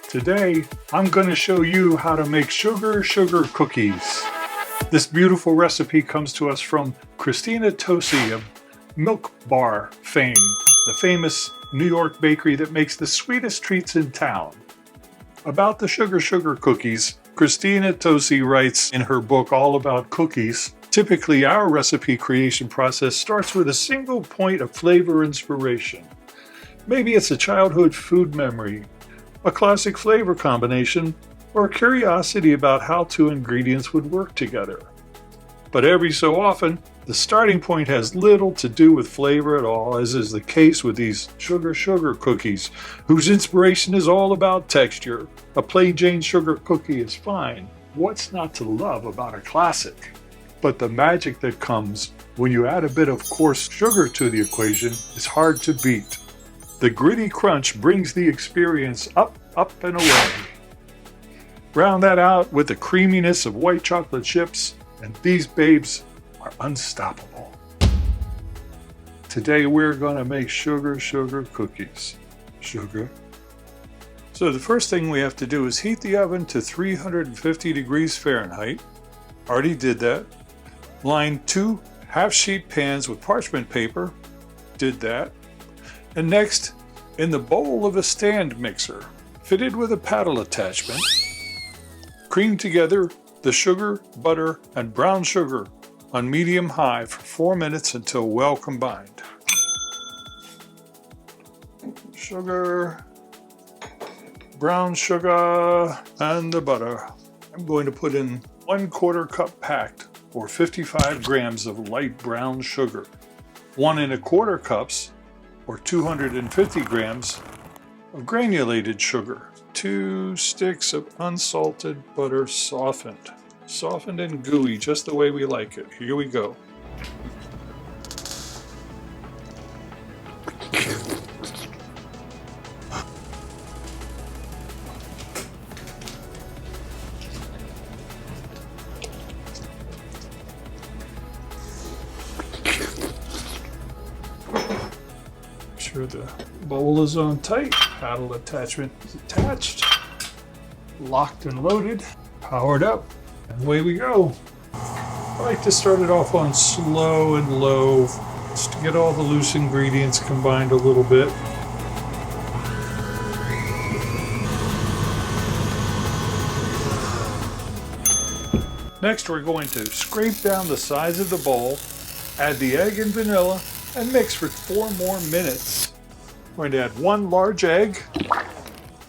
Today, I'm going to show you how to make sugar cookies. This beautiful recipe comes to us from Christina Tosi of Milk Bar fame, the famous New York bakery that makes the sweetest treats in town. About the sugar cookies, Christina Tosi writes in her book All About Cookies, typically our recipe creation process starts with a single point of flavor inspiration. Maybe it's a childhood food memory, a classic flavor combination, or a curiosity about how two ingredients would work together. But every so often, the starting point has little to do with flavor at all, as is the case with these sugar cookies, whose inspiration is all about texture. A plain Jane sugar cookie is fine. What's not to love about a classic? But the magic that comes when you add a bit of coarse sugar to the equation is hard to beat. The gritty crunch brings the experience up and away. Round that out with the creaminess of white chocolate chips, and these babes are unstoppable. Today we're going to make sugar cookies. Sugar. So the first thing we have to do is heat the oven to 350 degrees Fahrenheit. Already did that. Line 2 half-sheet pans with parchment paper. Did that. And next, in the bowl of a stand mixer, fitted with a paddle attachment, cream together the sugar, butter, and brown sugar on medium-high for 4 minutes until well combined. Sugar, brown sugar, and the butter. I'm going to put in 1/4 cup packed, or 55 grams of light brown sugar, 1 1/4 cups, or 250 grams of granulated sugar, 2 sticks of unsalted butter softened and gooey just the way we like it. Here we go. Sure the bowl is on tight, paddle attachment is attached, locked and loaded, powered up, and away we go. I like to start it off on slow and low, just to get all the loose ingredients combined a little bit. Next we're going to scrape down the sides of the bowl, add the egg and vanilla, and mix for 4 more minutes. I'm going to add 1 large egg,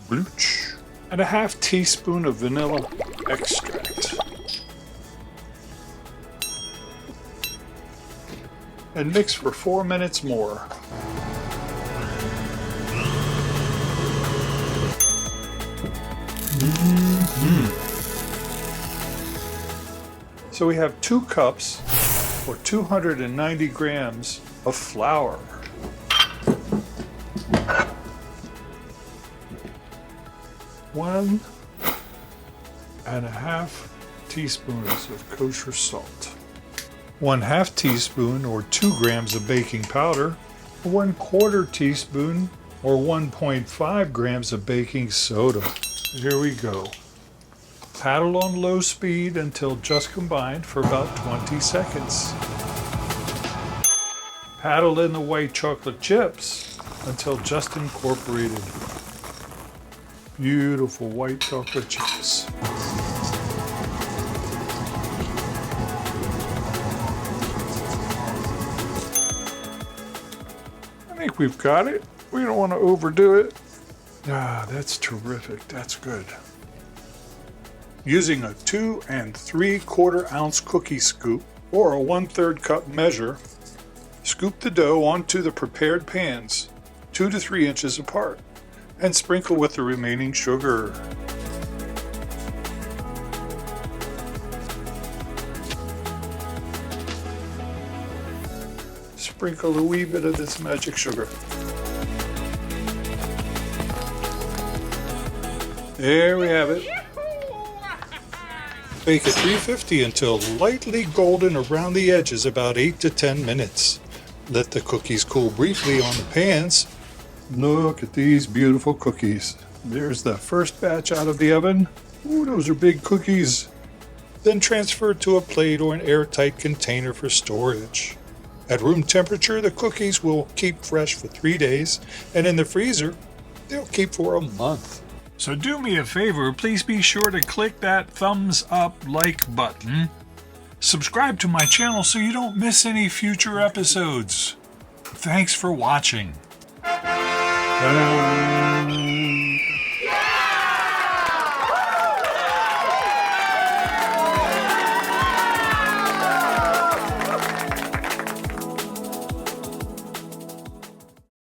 and a ½ teaspoon of vanilla extract. And mix for 4 minutes more. So we have 2 cups or 290 grams of flour. 1½ teaspoons of kosher salt. 1/2 teaspoon or 2 grams of baking powder. 1/4 teaspoon or 1.5 grams of baking soda. Here we go. Paddle on low speed until just combined for about 20 seconds. Paddle in the white chocolate chips until just incorporated. Beautiful white chocolate chips. I think we've got it. We don't want to overdo it. That's terrific. That's good. Using a 2 3/4 ounce cookie scoop or a 1/3 cup measure, scoop the dough onto the prepared pans, 2 to 3 inches apart, and sprinkle with the remaining sugar. Sprinkle a wee bit of this magic sugar. There we have it. Bake at 350 until lightly golden around the edges, about 8 to 10 minutes. Let the cookies cool briefly on the pans. Look at these beautiful cookies. There's the first batch out of the oven. Ooh, those are big cookies. Then transferred to a plate or an airtight container for storage. At room temperature, the cookies will keep fresh for 3 days, and in the freezer, they'll keep for a month. So do me a favor, please be sure to click that thumbs up like button. Subscribe to my channel so you don't miss any future episodes. Thanks for watching. Ta-da!